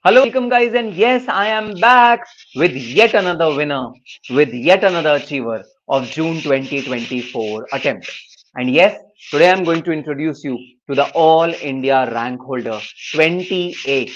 Welcome, guys, and yes, I am back with yet another winner, with yet another achiever of June 2024 attempt. And yes, today I'm going to introduce you to the All India rank holder 28.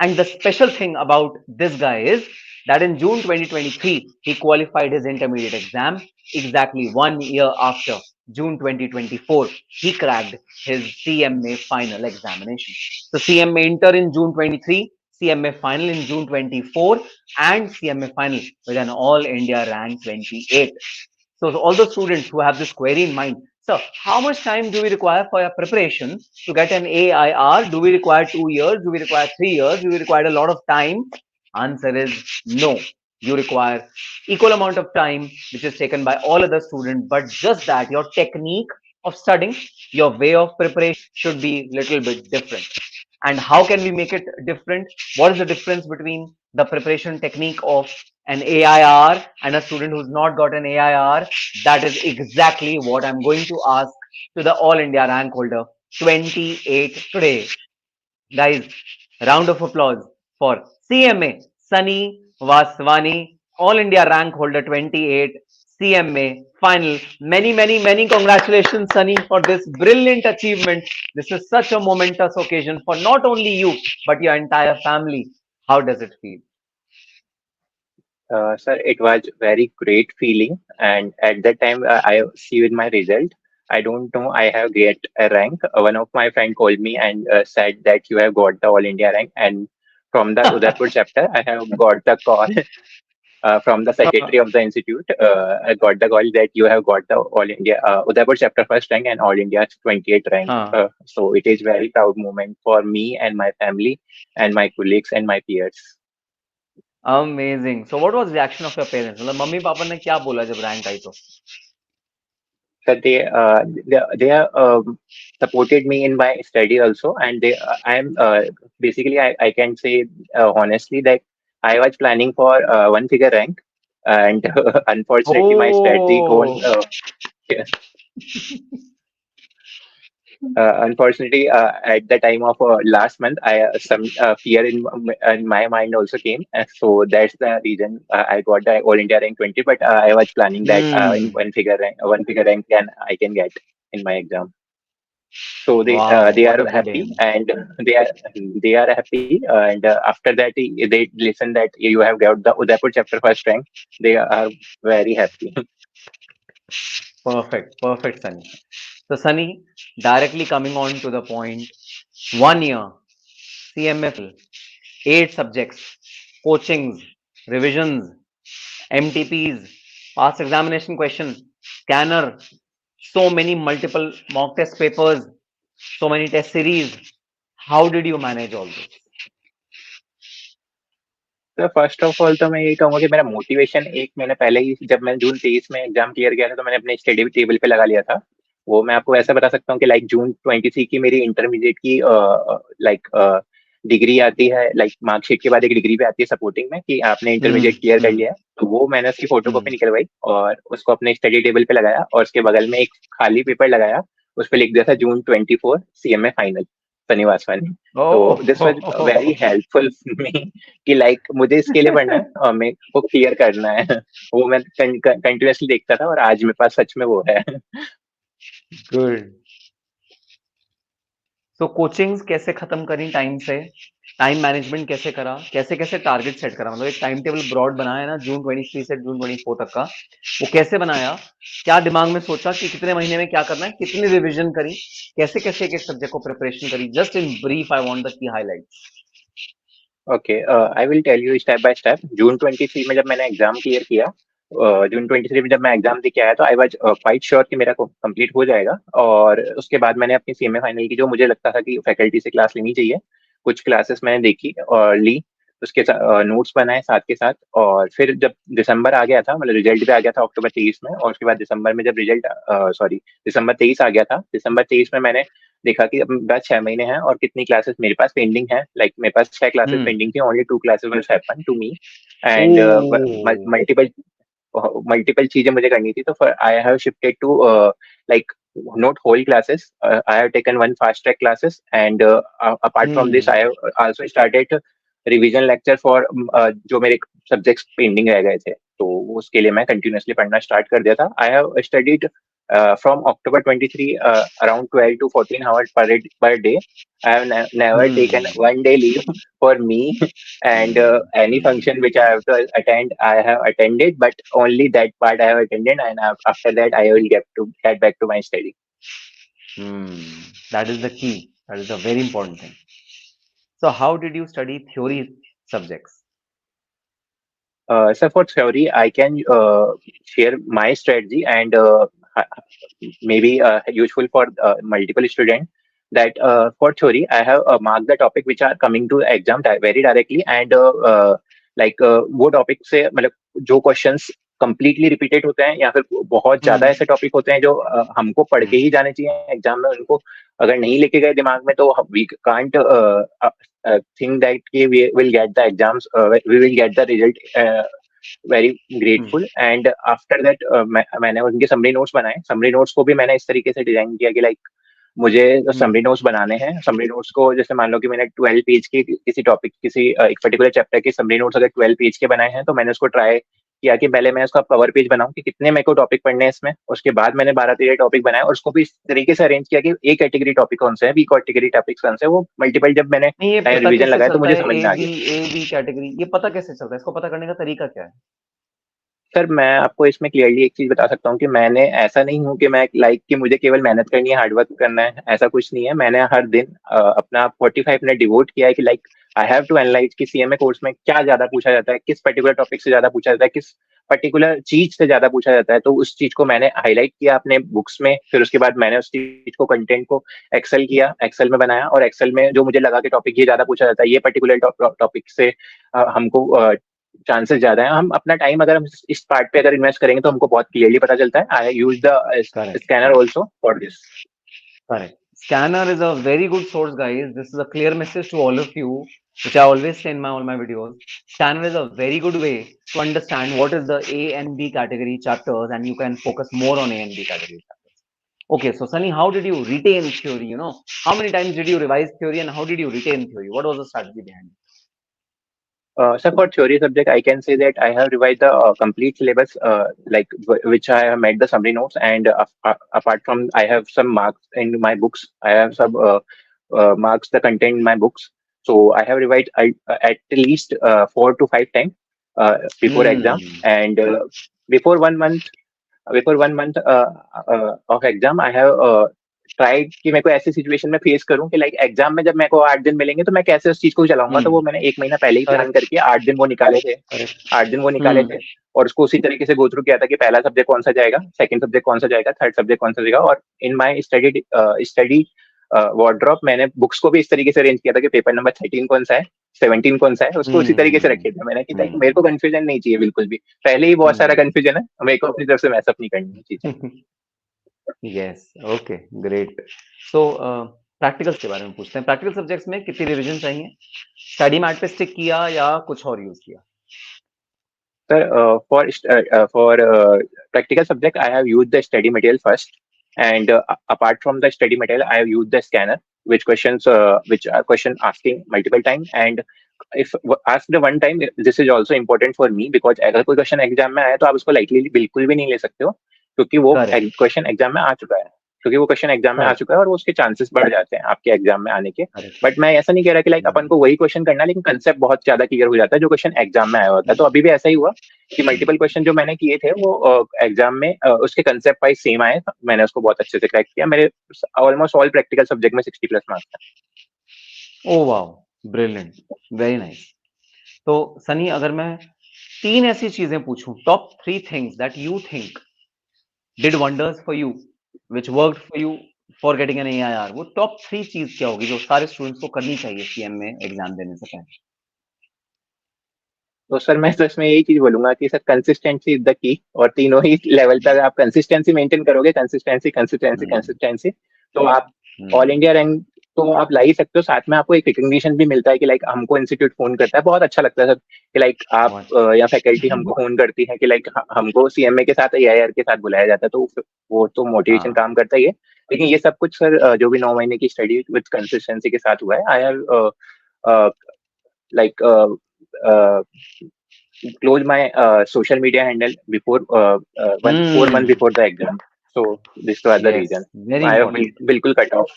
And the special thing about this guy is that in June 2023, he qualified his intermediate exam exactly 1 year after June 2024. He cracked his CMA final examination. So CMA Inter in June 23, CMA Final in June 24, and CMA Final with an All India rank 28. So all the students who have this query in mind, so how much time do we require for your preparation to get an AIR? Do we require 2 years? Do we require 3 years? Do we require a lot of time? Answer is no. You require equal amount of time, which is taken by all other students, but just that your technique of studying, your way of preparation should be little bit different. And how can we make it different? What is the difference between the preparation technique of an AIR and a student who's not got an AIR? That is exactly what I'm going to ask to the All India rank holder 28 today. Guys, round of applause for CMA Sunny Vaswani, All India rank holder 28, CMA final. Many, many, many congratulations, Sunny, for this brilliant achievement. This is such a momentous occasion for not only you, but your entire family. How does it feel? Sir, it was very great feeling, and at that time, I see with my result. I don't know. I have get a rank. One of my friend called me and said that you have got the All India rank, and from the Udaipur chapter, I have got the call from the secretary of the institute. I got the call that you have got the All India Udaipur chapter first rank and All India 28 rank. Huh. So it is very proud moment for me and my family and my colleagues and my peers. Amazing. So what was reaction of your parents? मतलब mummy papa ने क्या बोला जब rank आई तो? That they are supported me in my study also, and they I am basically I can say honestly that I was planning for one figure rank, and unfortunately my strategy gone. Oh, Unfortunately, at the time of last month, I some fear in my mind also came, so that's the reason I got the All India rank 20. But I was planning that in hmm. one figure rank can I can get in my exam. So Wow, they what are a good happy, aim. and they are they are happy, and after that they listen that you have got the Udaipur chapter first rank. They are very happy. Perfect, perfect, Sunny. So, Sunny, directly coming on to the point, 1 year, CMF, 8 subjects, coachings, revisions, MTPs, past examination question, scanner, so many multiple mock test papers, so many test series. How did you manage all this? तो first of all तो मैं यही कहूंगा कि मेरा motivation एक महीने पहले ही जब मैं जून 23 में एग्जाम क्लियर किया था तो मैंने अपने स्टडी टेबल पे लगा लिया था। वो मैं आपको ऐसा बता सकता हूँ कि लाइक जून 23 की मेरी इंटरमीडिएट की लाइक डिग्री आती है, लाइक मार्कशीट के बाद एक डिग्री भी आती है सपोर्टिंग में कि आपने Hmm, इंटरमीडिएट क्लियर कर hmm, लिया है। तो वो मैंने उसकी फोटो hmm. कॉपी निकलवाई और उसको अपने स्टडी टेबल पे लगाया और उसके बगल में एक खाली पेपर लगाया। उस पर लिख दिया था जून 24 सीएमए फाइनल शनिवार वाले। तो this was very Oh, helpful me कि लाइक मुझे इसके लिए पढ़ना है और मेरे को क्लियर करना है। वो मैं कंटिन्यूअसली देखता था और आज मेरे पास सच में वो है। good. तो कोचिंग्स कैसे खत्म करी टाइम से? टाइम मैनेजमेंट कैसे करा? कैसे कैसे टारगेट सेट करा? मतलब एक टाइम टेबल ब्रॉड बनाया है ना, जून 23 से जून 24 तक का, वो कैसे बनाया? क्या दिमाग में सोचा कि कितने महीने में क्या करना है? कितनी रिवीजन करी? कैसे कैसे एक एक सब्जेक्ट को प्रिपरेशन करी? Just in brief I want the key highlights. Okay, I will tell you step by step. जून 23 में जब मैंने एग्जाम क्लियर किया, जून 23 में जब मैं एग्जाम दे के आया तो आई वाज क्वाइट श्योर कि मेरा कंप्लीट हो जाएगा। और उसके बाद मैंने अपनी सीएमए फाइनल की जो मुझे लगता था कि फैकल्टी से क्लास लेनी चाहिए, कुछ क्लासेस मैंने देखी और ली। उसके साथ नोट्स बनाए साथ के साथ। और फिर जब दिसंबर आ गया था, मतलब रिजल्ट भी आ गया था अक्टूबर 23 में, और उसके बाद दिसंबर में जब रिजल्ट सॉरी दिसंबर 23 आ गया था, दिसंबर 23 में मैंने देखा कि अब बस 6 महीने हैं और कितनी क्लासेस मेरे पास पेंडिंग है। लाइक मेरे पास 6 क्लासेस हम्म। पेंडिंग थी, only 2 classes will happen to me. And oh, multiple multiple चीजें मुझे करनी थी। तो I have shifted to like not whole classes. I have taken one fast track classes, and apart from this, hmm, I have also started revision lecture for जो मेरे subjects pending रह गए थे, तो उसके लिए मैं कंटिन्यूअसली पढ़ना स्टार्ट कर दिया था. I have studied from October 23 around 12 to 14 hours per day. I have never taken Hmm. one day leave for me, and any function which I have to attend, I have attended, but only that part I have attended, and after that I will get back to my study. Hmm. That is the key. That is a very important thing. So, how did you study theory subjects? So for theory, I can share my strategy, and maybe useful for multiple students. That for theory, I have marked the topic which are coming to exam very directly, and वो topic से मतलब जो questions completely repeated होते हैं, या फिर बहुत ज्यादा Hmm. ऐसे टॉपिक होते हैं जो हमको पढ़ के Hmm. ही जाने चाहिए एग्जाम में, उनको अगर नहीं लेके गए दिमाग में तो we can't think that we will get the exams, we will get the result very Hmm. Grateful. And after that मैंने उनके समरी नोट्स बनाए. समरी नोट्स को भी मैंने इस तरीके से डिजाइन किया कि लाइक मुझे Hmm. समरी नोट्स बनाने हैं. समरी नोट्स को जैसे मान लो कि मैंने 12 पेज के किसी टॉपिक, किसी एक पर्टिकुलर चैप्टर के समरी नोट्स अगर 12 पेज के बनाए हैं, तो मैंने उसको ट्राई किया कि पहले मैं उसका कवर पेज बनाऊं कि कितने मेरे को टॉपिक पढ़ने हैं इसमें. उसके बाद मैंने 12-13 टॉपिक बनाए, और उसको भी इस तरीके से अरेंज किया कि ए कैटेगरी टॉपिक कौन से हैं, बी कैटेगरी टॉपिक कौन से हैं, वो मल्टीपल जब मैंने नहीं, ये टाइम पता रिवीजन कैसे लगाया तो चलता मुझे है? समझ में आ गया. ए बी कैटेगरी, ये पता कैसे चलता है? इसको पता करने का तरीका क्या है? सर मैं आपको इसमें क्लियरली एक चीज बता सकता हूँ कि मैंने ऐसा नहीं हूँ कि मैं लाइक कि मुझे केवल मेहनत करनी है, हार्डवर्क करना है, ऐसा कुछ नहीं है. मैंने हर दिन अपना 45 मिनट डिवोट किया है कि like I have to analyse कि सीएमए कोर्स में क्या ज्यादा पूछा जाता है, किस पर्टिकुलर टॉपिक से ज्यादा पूछा जाता है, किस पर्टिकुलर चीज से ज्यादा पूछा जाता है. तो उस चीज को मैंने हाईलाइट किया अपने बुक्स में. फिर उसके बाद मैंने उस चीज को, कंटेंट को एक्सेल किया, एक्सेल में बनाया, और एक्सेल में जो मुझे लगा कि टॉपिक ये ज्यादा पूछा जाता है, ये पर्टिकुलर टॉपिक से हमको चांसेस ज्यादा है. हम अपना टाइम अगर हम इस पार्ट पे अगर इन्वेस्ट करेंगे तो हमको बहुत क्लियरली पता चलता है. I use the Correct. Scanner Correct. Also for this. Correct. Scanner is a very good source, guys. This is a clear message to all of you, which I always say in my all my videos. Scanner is a very good way to understand what is the A and B category chapters, and you can focus more on A and B category chapters. Okay, so Sunny, how did you retain theory? How many times did you revise theory, and how did you retain theory? What was the strategy behind it? So for theory subject, I can say that I have revised the complete syllabus, which I have made the summary notes, and apart from I have some marks in my books. I have some marks the content in my books. So I have revised at least 4 to 5 times before exam, Hmm. and before 1 month of exam, I have tried कि मैं को ऐसी situation में face करूं कि like exam में जब मेरे को 8 दिन मिलेंगे तो मैं कैसे उस चीज को चलाऊंगा. तो Hmm. वो मैंने एक महीना पहले ही प्लान Correct. करके 8 दिन वो निकाले थे. Correct. 8 दिन वो निकाले Hmm. थे, और उसको उसी तरीके से गो थ्रू किया था कि पहला सब्जेक्ट कौन सा जाएगा, सेकंड सब्जेक्ट कौन सा जाएगा, थर्ड सब्जेक्ट कौन सा जाएगा. और इन माई स्टडी वार्डरोब मैंने बुक्स को भी इस तरीके से अरेंज किया था कि पेपर नंबर 13 कौन सा है, 17 कौन सा है, उसको उसी तरीके से Hmm. रखे थे मैंने कि ताकि मेरे Hmm. को कंफ्यूजन नहीं चाहिए बिल्कुल भी. पहले ही बहुत सारा Hmm. कंफ्यूजन है, मेरे को अपनी तरफ से मैसअप नहीं करनी है चीजें. Yes. Okay. Great. So, practicals के बारे में पूछते हैं. प्रैक्टिकल सब्जेक्ट्स में कितनी रिवीजन चाहिए? स्टडी मैट पे स्टिक किया या कुछ और यूज किया? Sir, for practical subject, I have used the study material first, and apart from the study material, I have used the scanner, which are question asking multiple time. And if asked the one time, this is also important for me because अगर कोई question exam में आया तो आप उसको lightly बिल्कुल भी नहीं ले सकते हो, क्योंकि वो करेक्ट. क्वेश्चन एग्जाम में आ चुका है. क्योंकि वो क्वेश्चन एग्जाम में आ करेक्ट. चुका है और वो उसके चांसेस बढ़ जाते हैं आपके एग्जाम में आने के. करेक्ट. बट मैं ऐसा नहीं कह रहा कि लाइक अपन को वही क्वेश्चन करना है, लेकिन कंसेप्ट बहुत ज्यादा क्लियर हो जाता है जो क्वेश्चन एग्जाम में आया होता है. तो अभी भी ऐसा ही हुआ कि मल्टीपल क्वेश्चन जो मैंने किए थे वो एग्जाम में उसके कंसेप्ट वाइज सेम आए. मैंने उसको बहुत अच्छे से क्रैक किया. मेरे ऑलमोस्ट ऑल प्रैक्टिकल सब्जेक्ट में 60+ मार्क्स हैं. Oh wow, brilliant, very nice. तो सनी, अगर मैं 3 ऐसी चीजें पूछूं, top 3 things that you think did wonders for you, which worked for you for getting an AIR, वो टॉप 3 चीज क्या होगी जो सारे स्टूडेंट्स को करनी चाहिए सीएम में एग्जाम देने से पहले? तो सर मैं तो इसमें यही चीज बोलूंगा कि sir consistency is the key. और तीनों ही लेवल पे अगर आप कंसिस्टेंसी मेंटेन करोगे, कंसिस्टेंसी कंसिस्टेंसी हम्म. कंसिस्टेंसी, तो आप ऑल हम्म. इंडिया रैंक तो आप ला ही सकते हो. साथ में आपको एक रिकग्निशन भी मिलता है कि लाइक हमको इंस्टीट्यूट फोन करता है, बहुत अच्छा लगता है सर कि लाइक आप बहुत. या फैकल्टी हमको फोन करती है कि लाइक हमको सीएमए के साथ एआईआर के साथ बुलाया जाता है. तो वो तो मोटिवेशन हाँ. काम करता ही है. लेकिन ये सब कुछ सर जो भी 9 महीने की स्टडी विद कंसिस्टेंसी के साथ हुआ है. I have like uh, close my social media handle before 4 months Hmm. before the exam. So this was the Yes. reason. Very I have important. बिल्कुल cut off.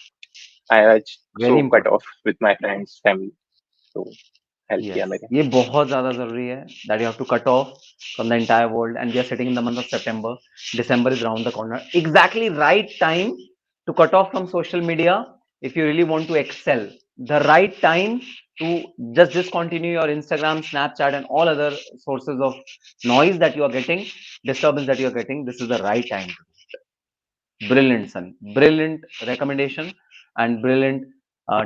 I was Very so cut important. off with my friends, family. So help Yes, किया मेरे. ये बहुत ज़्यादा ज़रूरी है that you have to cut off from the entire world, and we are sitting in the month of September. December is around the corner. Exactly right time to cut off from social media if you really want to excel. The right time to just discontinue your Instagram, Snapchat, and all other sources of noise that you are getting, disturbance that you are getting. This is the right time. Brilliant, Sunny. Brilliant recommendation and brilliant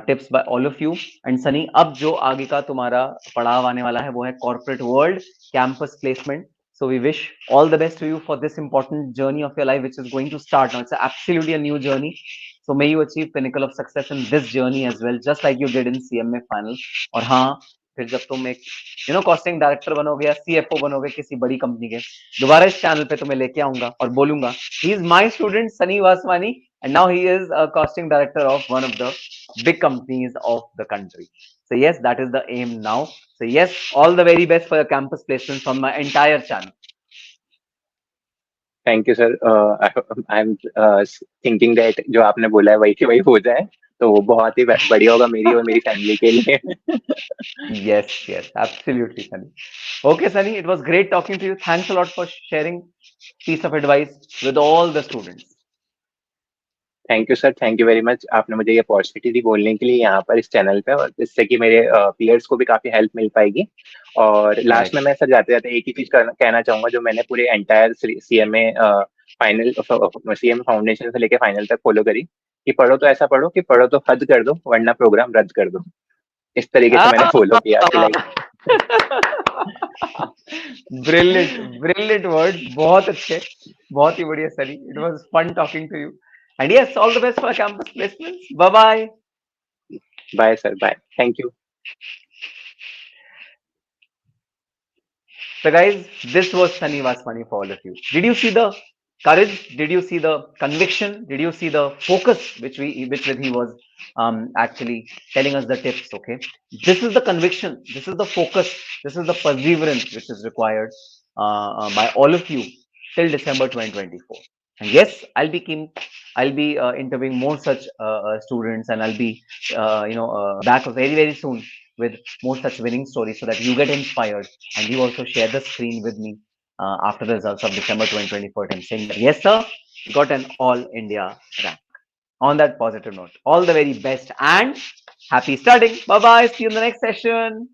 tips by all of you. And Sunny, अब जो आगे का तुम्हारा पड़ाव आने वाला है वो है corporate world, campus placement. So we wish all the best to you for this important journey of your life, which is going to start now. It's absolutely a new journey. So may you achieve pinnacle of success in this journey as well, just like you did in CMA Final. और हाँ, फिर जब तुम एक costing director बनोगे या CFO बनोगे किसी बड़ी कंपनी के, दोबारा इस चैनल पे तुम्हें लेके आऊंगा और बोलूंगा he is my student Sunny Vaswani, and now he is a costing director of one of the big companies of the country. So yes, that is the aim now. So yes, all the very best for your campus placement from my entire channel. Thank you sir. I am thinking that जो आपने बोला है वही के वही हो जाए तो वो बहुत ही बढ़िया होगा मेरी और मेरी फैमिली के लिए. Yes, yes, absolutely, Sunny. Okay, Sunny, it was great talking to you. Thanks a lot for sharing piece of advice with all the students. Thank you sir. Thank you very much. आपने मुझे ये opportunity दी बोलने के लिए यहाँ पर इस channel पे, और जिससे कि मेरे पीयर्स को भी काफी हेल्प मिल पाएगी. और लास्ट Correct. में मैं सर जाते जाते एक ही चीज कहना चाहूंगा जो मैंने पूरे entire CMA final CMA foundation से लेके फाइनल तक फॉलो करी कि पढ़ो तो ऐसा पढ़ो कि पढ़ो तो हद कर दो वरना प्रोग्राम रद्द कर दो. इस तरीके से मैंने फॉलो किया कि Ah! Like. Brilliant, brilliant words. बहुत अच्छे, बहुत ही बढ़िया Sunny. It was fun talking to you. And yes, all the best for campus placements. Bye bye. Bye sir, bye. Thank you. So, guys, this was Sunny Vaswani for all of you. Did you see the courage? Did you see the conviction? Did you see the focus which he was actually telling us the tips? Okay, this is the conviction. This is the focus. This is the perseverance which is required by all of you till December 2024. And yes, I'll be interviewing more such students, and I'll be back very soon with more such winning stories so that you get inspired and you also share the screen with me after the results of December 2024 and saying that yes sir, you got an all India rank. On that positive note, all the very best and happy studying. Bye bye, see you in the next session.